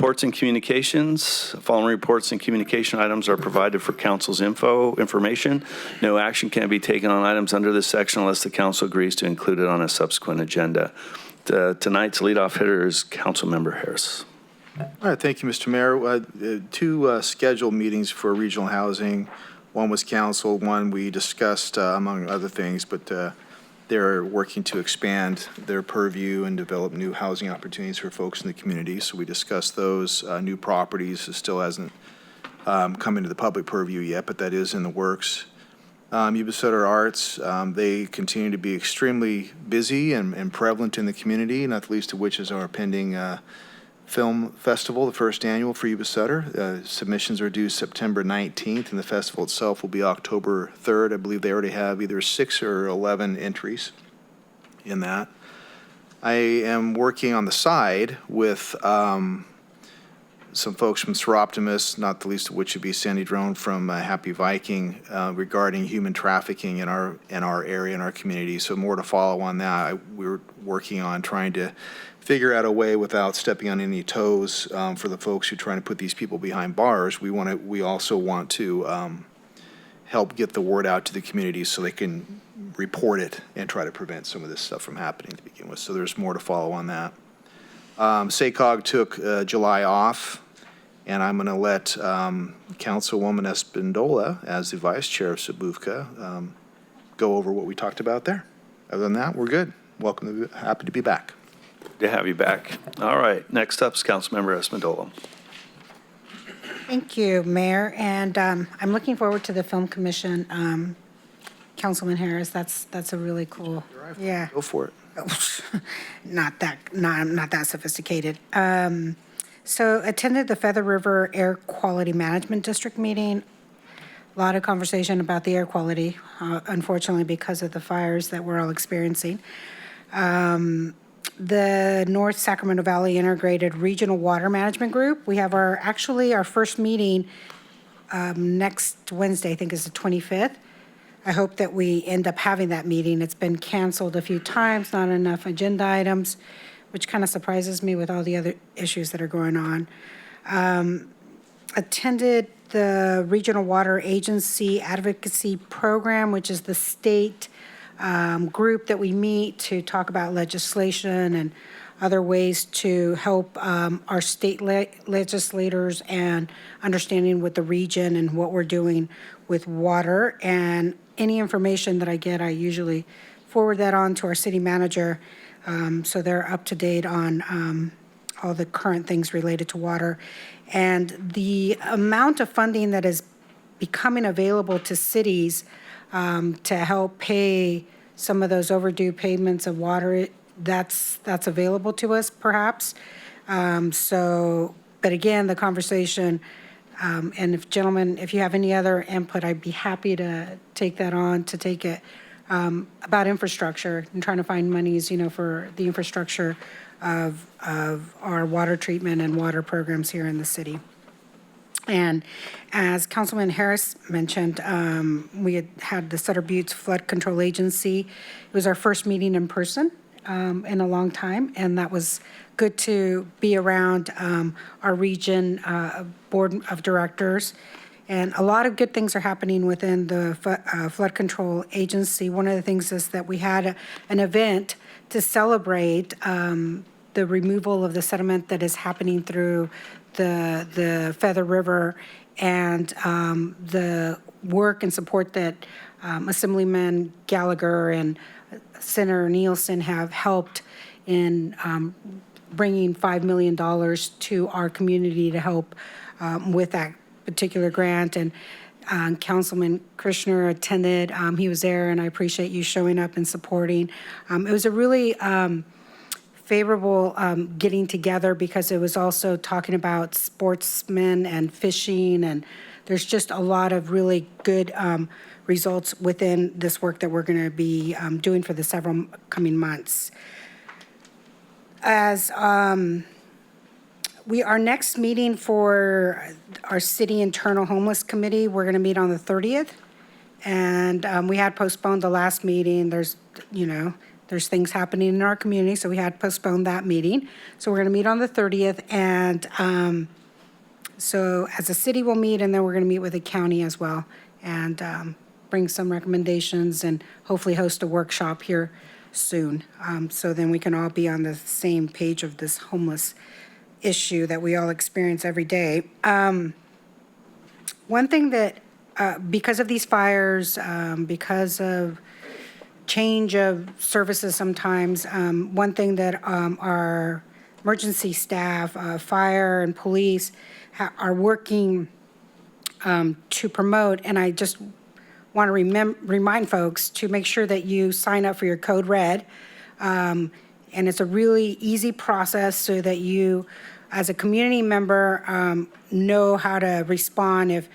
reports and communications. Following reports and communication items are provided for council's information. No action can be taken on items under this section unless the council agrees to include it on a subsequent agenda. Tonight's leadoff hitter is Councilmember Harris. All right, thank you, Mr. Mayor. Two scheduled meetings for regional housing. One was council, one we discussed, among other things, but they're working to expand their purview and develop new housing opportunities for folks in the community. So we discussed those new properties. It still hasn't come into the public purview yet, but that is in the works. Yuba City Arts, they continue to be extremely busy and prevalent in the community, not the least of which is our pending film festival, the first annual for Yuba City. Submissions are due September 19th, and the festival itself will be October 3rd. I believe they already have either 6 or 11 entries in that. I am working on the side with some folks from Seroptimus, not the least of which would be Sandy Drone from Happy Viking, regarding human trafficking in our area, in our community. So more to follow on that. We're working on trying to figure out a way without stepping on any toes for the folks who are trying to put these people behind bars. We also want to help get the word out to the community so they can report it and try to prevent some of this stuff from happening to begin with. So there's more to follow on that. SACOG took July off, and I'm going to let Councilwoman Espindola, as the vice chair of Sabufka, go over what we talked about there. Other than that, we're good. Welcome. Happy to be back. Good to have you back. All right. Next up is Councilmember Espindola. Thank you, Mayor. And I'm looking forward to the Film Commission. Councilman Harris, that's a really cool. Right. Yeah. Go for it. Not that sophisticated. So attended the Feather River Air Quality Management District meeting. A lot of conversation about the air quality, unfortunately, because of the fires that we're all experiencing. The North Sacramento Valley Integrated Regional Water Management Group. We have our first meeting next Wednesday, I think is the 25th. I hope that we end up having that meeting. It's been canceled a few times, not enough agenda items, which kind of surprises me with all the other issues that are going on. Attended the Regional Water Agency Advocacy Program, which is the state group that we meet to talk about legislation and other ways to help our state legislators and understanding with the region and what we're doing with water. And any information that I get, I usually forward that on to our city manager so they're up to date on all the current things related to water. And the amount of funding that is becoming available to cities to help pay some of those overdue payments of water, that's available to us perhaps. But again, the conversation, and if you have any other input, I'd be happy to take that on, to take it about infrastructure and trying to find monies, for the infrastructure of our water treatment and water programs here in the city. And as Councilman Harris mentioned, we had the Sutter Buttes Flood Control Agency. It was our first meeting in person in a long time, and that was good to be around our region board of directors. And a lot of good things are happening within the Flood Control Agency. One of the things is that we had an event to celebrate the removal of the sediment that is happening through the Feather River, and the work and support that Assemblyman Gallagher and Senator Nielsen have helped in bringing $5 million to our community to help with that particular grant. And Councilman Krishner attended. He was there, and I appreciate you showing up and supporting. It was a really favorable getting together because it was also talking about sportsmen and fishing, and there's just a lot of really good results within this work that we're going to be doing for the several coming months. As our next meeting for our city internal homeless committee, we're going to meet on the 30th, and we had postponed the last meeting. There's, there's things happening in our community, so we had to postpone that meeting. So we're going to meet on the 30th, and so as a city, we'll meet, and then we're going to meet with the county as well, and bring some recommendations and hopefully host a workshop here soon. So then we can all be on the same page of this homeless issue that we all experience every day. One thing that, because of these fires, because of change of services sometimes, one thing that our emergency staff, fire and police are working to promote, and I just want to remind folks to make sure that you sign up for your Code Red. And it's a really easy process so that you, as a community member, know how to respond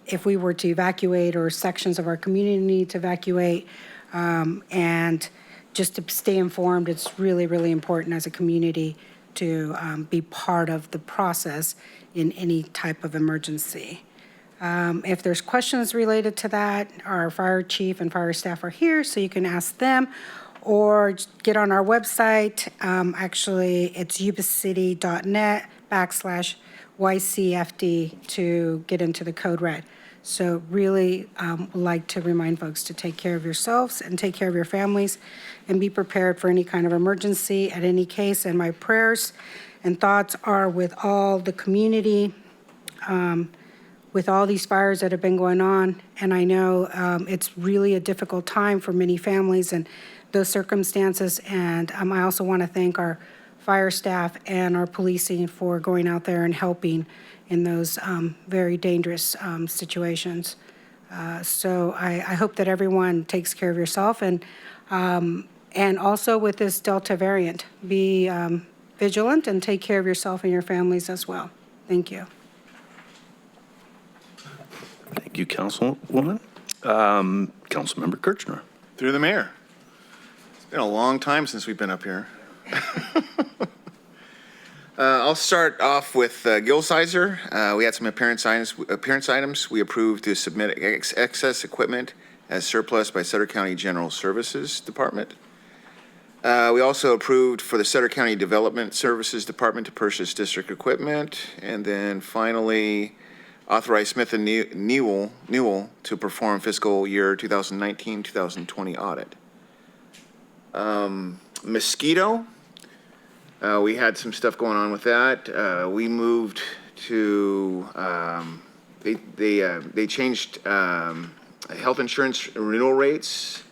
if we were to evacuate or sections of our community need to evacuate. And just to stay informed, it's really, really important as a community to be part of the process in any type of emergency. If there's questions related to that, our fire chief and fire staff are here, so you can ask them, or get on our website. Actually, it's yubacity.net/YCFD to get into the Code Red. So really like to remind folks to take care of yourselves and take care of your families and be prepared for any kind of emergency at any case. And my prayers and thoughts are with all the community, with all these fires that have been going on. And I know it's really a difficult time for many families and those circumstances. And I also want to thank our fire staff and our policing for going out there and helping in those very dangerous situations. So I hope that everyone takes care of yourself. And also with this Delta variant, be vigilant and take care of yourself and your families as well. Thank you. Thank you, Councilwoman. Councilmember Kirchner. Through the mayor. It's been a long time since we've been up here. I'll start off with Gil Sizer. We had some appearance items. We approved to submit excess equipment as surplus by Sutter County General Services Department. We also approved for the Sutter County Development Services Department to purchase district equipment. And then finally, authorize Smith & Newell to perform fiscal year 2019-2020 audit. Mosquito, we had some stuff going on with that. We moved to, they changed health insurance renewal rates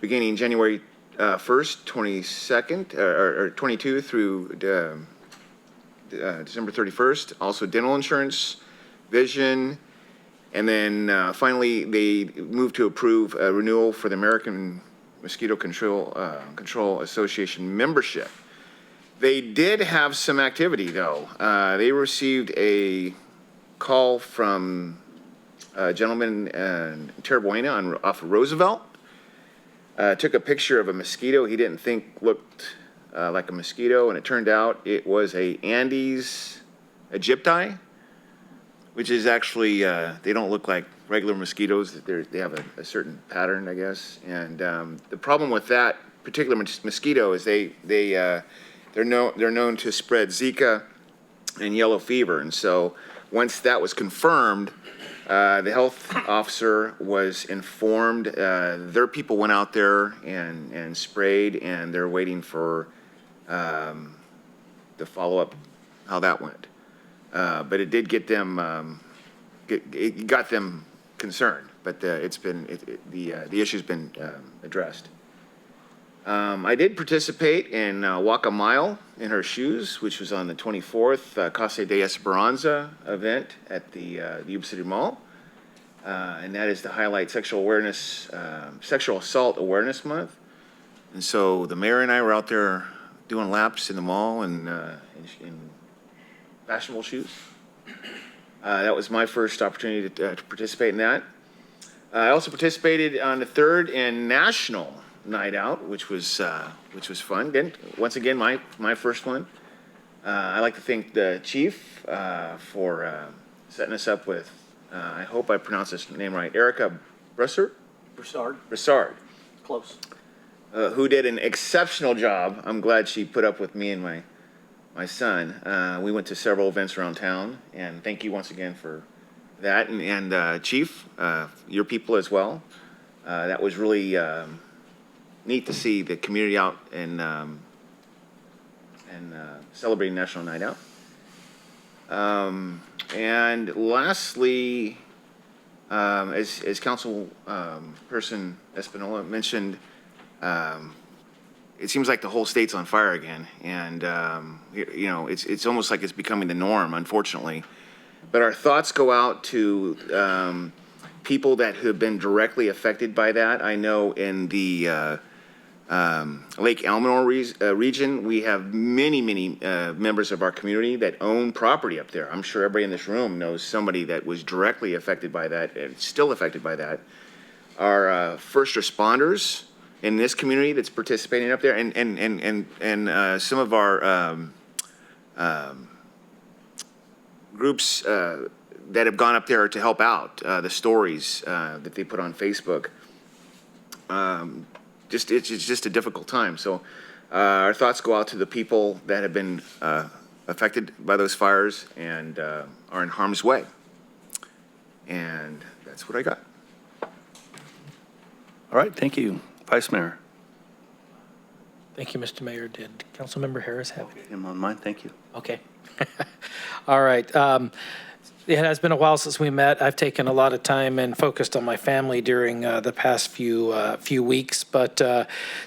beginning January 1st, 22nd, or 22 through December 31st. Also dental insurance, vision, and then finally they moved to approve a renewal for the American Mosquito Control Association membership. They did have some activity though. They received a call from a gentleman in Terra Buena off of Roosevelt. Took a picture of a mosquito he didn't think looked like a mosquito, and it turned out it was a Andes aegypti, which is actually, they don't look like regular mosquitoes. They have a certain pattern, I guess. And the problem with that particular mosquito is they're known to spread Zika and yellow fever. And so once that was confirmed, the health officer was informed. Their people went out there and sprayed, and they're waiting for the follow-up how that went. But it did get them, it got them concerned, but it's been, the issue's been addressed. I did participate in Walk a Mile in Her Shoes, which was on the 24th Casa de Esperanza event at the Yuba City Mall. And that is to highlight sexual assault awareness month. And so the mayor and I were out there doing laps in the mall and in fashionable shoes. That was my first opportunity to participate in that. I also participated on the third and national night out, which was fun. Again, once again, my first one. I'd like to thank the chief for setting us up with, I hope I pronounced this name right, Erica Broussard. Broussard. Broussard. Close. who did an exceptional job. I'm glad she put up with me and my son. We went to several events around town, and thank you once again for that. And Chief, your people as well. That was really neat to see the community out and celebrating National Night Out. And lastly, as Council Person Espinola mentioned, it seems like the whole state's on fire again, and you know, it's almost like it's becoming the norm, unfortunately. But our thoughts go out to people that have been directly affected by that. I know in the Lake Elsinore region, we have many members of our community that own property up there. I'm sure everybody in this room knows somebody that was directly affected by that and still affected by that. Our first responders in this community that's participating up there, and some of our groups that have gone up there to help out, the stories that they put on Facebook. It's just a difficult time. So our thoughts go out to the people that have been affected by those fires and are in harm's way. And that's what I got. All right, thank you. Vice Mayor. Thank you, Mr. Mayor. Did Councilmember Harris have it? Him on mine, thank you. Okay. All right. It has been a while since we met. I've taken a lot of time and focused on my family during the past few weeks, but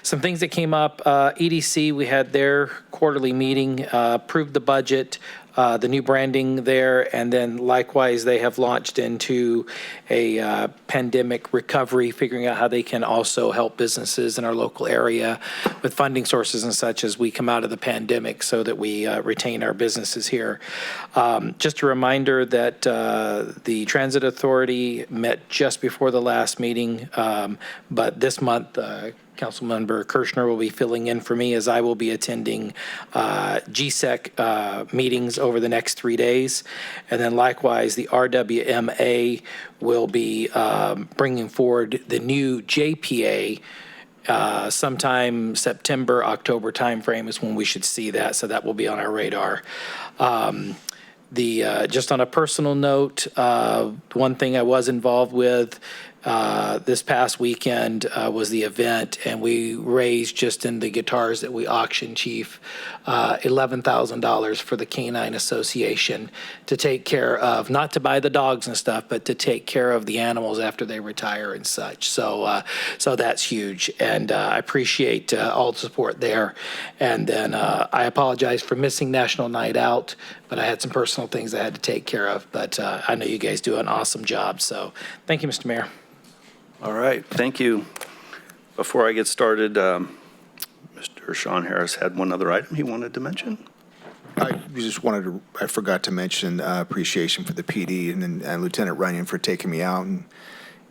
some things that came up. EDC, we had their quarterly meeting, approved the budget, the new branding there, and then likewise they have launched into a pandemic recovery, figuring out how they can also help businesses in our local area with funding sources and such as we come out of the pandemic so that we retain our businesses here. Just a reminder that the Transit Authority met just before the last meeting, but this month Councilmember Kirshner will be filling in for me as I will be attending GSEC meetings over the next 3 days. And then likewise, the RWMA will be bringing forward the new JPA sometime September, October timeframe is when we should see that. So that will be on our radar. Just on a personal note, one thing I was involved with this past weekend was the event, and we raised just in the guitars that we auctioned, Chief, $11,000 for the Canine Association to take care of, not to buy the dogs and stuff, but to take care of the animals after they retire and such. So that's huge, and I appreciate all the support there. And then I apologize for missing National Night Out, but I had some personal things I had to take care of. But I know you guys do an awesome job. So thank you, Mr. Mayor. All right, thank you. Before I get started, Mr. Sean Harris had one other item he wanted to mention. I forgot to mention appreciation for the PD and Lieutenant Runyon for taking me out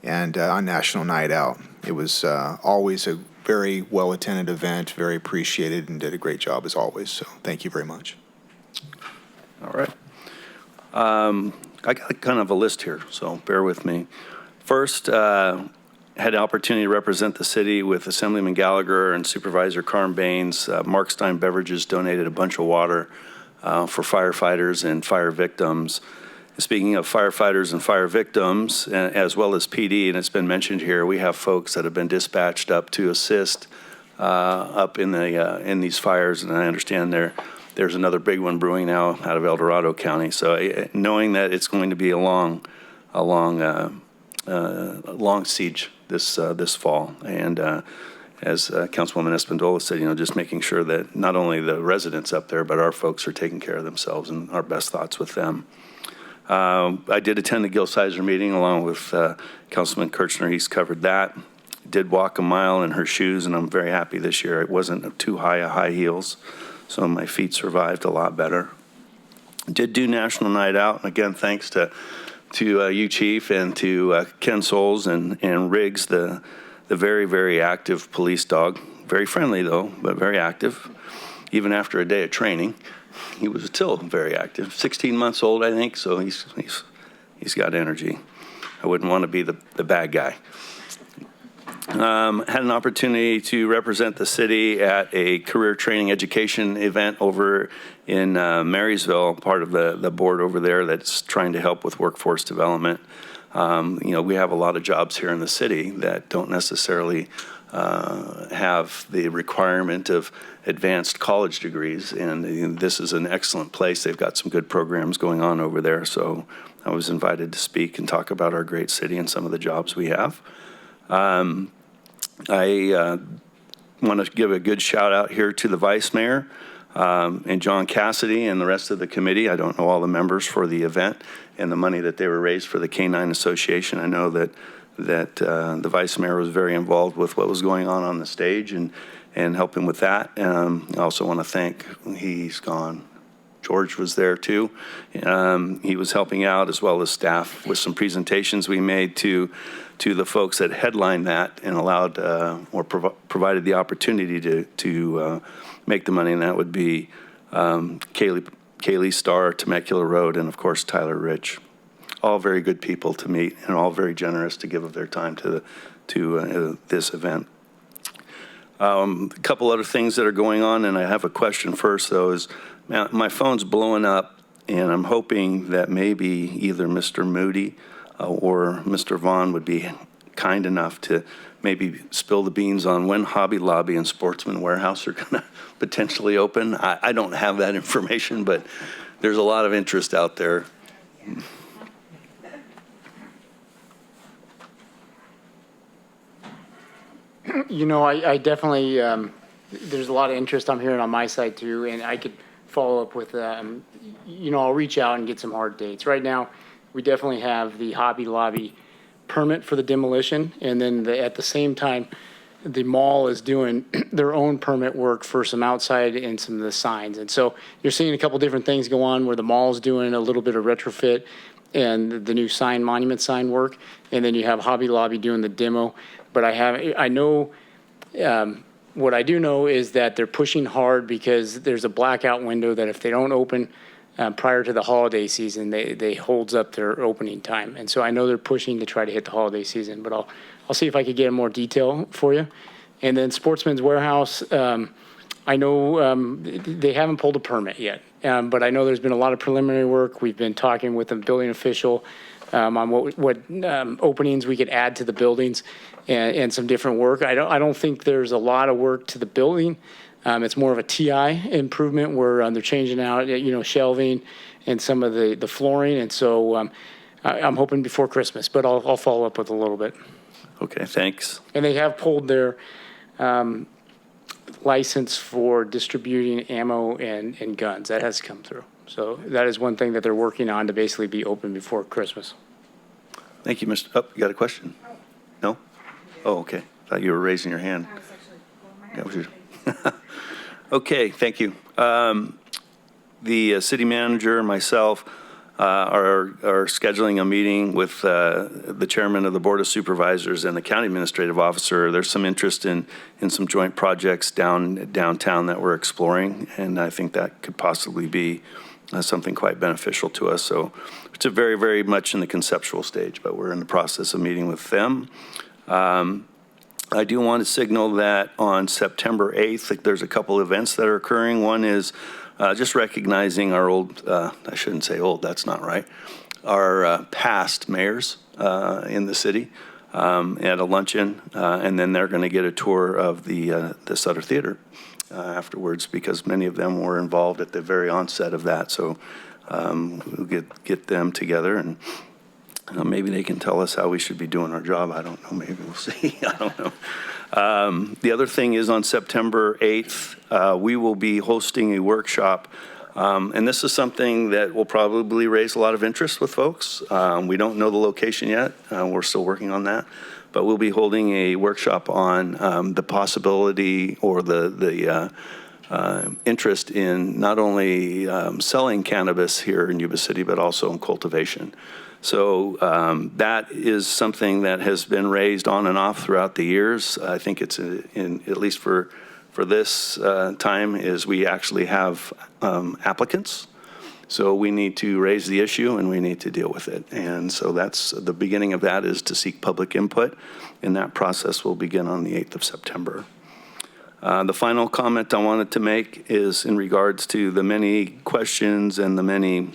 and on National Night Out. It was always a very well-attended event, very appreciated, and did a great job as always. So thank you very much. All right. I got kind of a list here, so bear with me. First, had the opportunity to represent the city with Assemblyman Gallagher and Supervisor Carm Baines. Mark Stein Beverages donated a bunch of water for firefighters and fire victims. Speaking of firefighters and fire victims, as well as PD, and it's been mentioned here, we have folks that have been dispatched up to assist up in these fires, and I understand there's another big one brewing now out of El Dorado County. So knowing that it's going to be a long siege this fall, and as Councilwoman Espindola said, just making sure that not only the residents up there, but our folks are taking care of themselves, and our best thoughts with them. I did attend the Gil Sizer meeting along with Councilman Kirchner. He's covered that. Did walk a mile in her shoes, and I'm very happy this year. It wasn't too high heels, so my feet survived a lot better. Did do National Night Out, and again, thanks to you, Chief, and to Ken Souls and Riggs, the very, very active police dog. Very friendly, though, but very active. Even after a day of training, he was still very active. 16 months old, I think, so he's got energy. I wouldn't want to be the bad guy. Had an opportunity to represent the city at a career training education event over in Marysville, part of the board over there that's trying to help with workforce development. We have a lot of jobs here in the city that don't necessarily have the requirement of advanced college degrees, and this is an excellent place. They've got some good programs going on over there, so I was invited to speak and talk about our great city and some of the jobs we have. I want to give a good shout out here to the Vice Mayor and John Cassidy and the rest of the committee. I don't know all the members for the event and the money that they were raised for the K-9 Association. I know that the Vice Mayor was very involved with what was going on the stage and helping with that. I also want to thank, he's gone, George was there too. He was helping out as well as staff with some presentations we made to the folks that headlined that and allowed or provided the opportunity to make the money, and that would be Kaylee Starr, Temecula Road, and of course Tyler Rich. All very good people to meet and all very generous to give of their time to this event. A couple other things that are going on, and I have a question first though, is my phone's blowing up, and I'm hoping that maybe either Mr. Moody or Mr. Vaughn would be kind enough to maybe spill the beans on when Hobby Lobby and Sportsman Warehouse are going to potentially open. I don't have that information, but there's a lot of interest out there. I definitely, there's a lot of interest I'm hearing on my side too, and I could follow up with, I'll reach out and get some hard dates. Right now, we definitely have the Hobby Lobby permit for the demolition, and then at the same time, the mall is doing their own permit work for some outside and some of the signs. And so you're seeing a couple different things go on where the mall's doing a little bit of retrofit and the new monument sign work, and then you have Hobby Lobby doing the demo. But what I do know is that they're pushing hard because there's a blackout window that if they don't open prior to the holiday season, they holds up their opening time. And so I know they're pushing to try to hit the holiday season, but I'll see if I could get more detail for you. And then Sportsman's Warehouse, I know they haven't pulled a permit yet, but I know there's been a lot of preliminary work. We've been talking with the building official on what openings we could add to the buildings and some different work. I don't think there's a lot of work to the building. It's more of a TI improvement where they're changing out, shelving and some of the flooring. And so I'm hoping before Christmas, but I'll follow up with a little bit. Okay, thanks. And they have pulled their license for distributing ammo and guns. That has come through. So that is one thing that they're working on to basically be open before Christmas. Thank you, Mr. Oh, you got a question? No? Oh, okay. Thought you were raising your hand. I was actually blowing my That was your. Okay, thank you. The city manager and myself are scheduling a meeting with the chairman of the Board of Supervisors and the county administrative officer. There's some interest in some joint projects downtown that we're exploring, and I think that could possibly be something quite beneficial to us. So it's very, very much in the conceptual stage, but we're in the process of meeting with them. I do want to signal that on September 8th, there's a couple events that are occurring. One is just recognizing our old, I shouldn't say old, that's not right, our past mayors in the city at a luncheon, and then they're going to get a tour of the Sutter Theater afterwards, because many of them were involved at the very onset of that. So we'll get them together, and maybe they can tell us how we should be doing our job. I don't know. Maybe we'll see. I don't know. The other thing is on September 8th, we will be hosting a workshop. And this is something that will probably raise a lot of interest with folks. We don't know the location yet. We're still working on that. But we'll be holding a workshop on the possibility or the interest in not only selling cannabis here in Yuba City, but also in cultivation. So that is something that has been raised on and off throughout the years. I think it's at least for this time is we actually have applicants. So we need to raise the issue and we need to deal with it. And so that's the beginning of that, is to seek public input, and that process will begin on the 8th of September. The final comment I wanted to make is in regards to the many questions and the many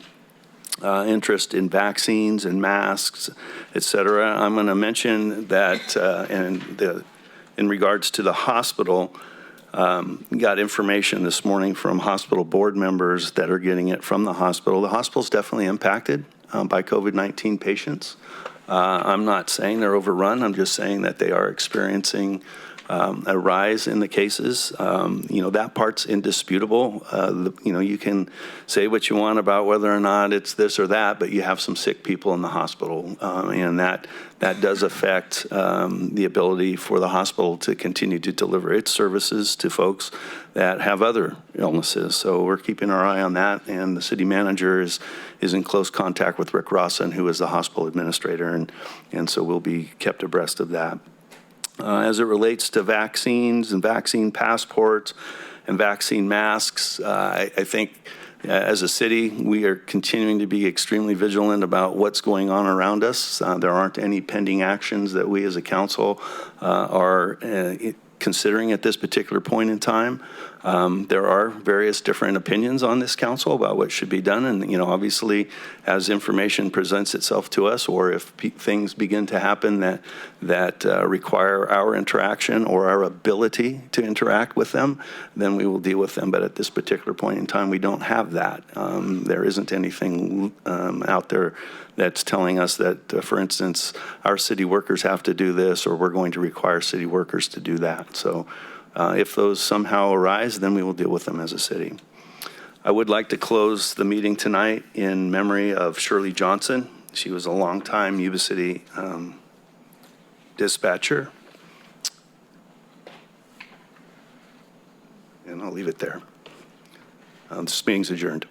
interest in vaccines and masks, et cetera. I'm going to mention that in regards to the hospital, got information this morning from hospital board members that are getting it from the hospital. The hospital's definitely impacted by COVID-19 patients. I'm not saying they're overrun. I'm just saying that they are experiencing a rise in the cases. That part's indisputable. You can say what you want about whether or not it's this or that, but you have some sick people in the hospital, and that does affect the ability for the hospital to continue to deliver its services to folks that have other illnesses. So we're keeping our eye on that, and the city manager is in close contact with Rick Rosson, who is the hospital administrator, and so we'll be kept abreast of that. As it relates to vaccines and vaccine passports and vaccine masks, I think as a city, we are continuing to be extremely vigilant about what's going on around us. There aren't any pending actions that we as a council are considering at this particular point in time. There are various different opinions on this council about what should be done, and obviously, as information presents itself to us, or if things begin to happen that require our interaction or our ability to interact with them, then we will deal with them. But at this particular point in time, we don't have that. There isn't anything out there that's telling us that, for instance, our city workers have to do this, or we're going to require city workers to do that. So if those somehow arise, then we will deal with them as a city. I would like to close the meeting tonight in memory of Shirley Johnson. She was a longtime Yuba City dispatcher. And I'll leave it there. This meeting's adjourned.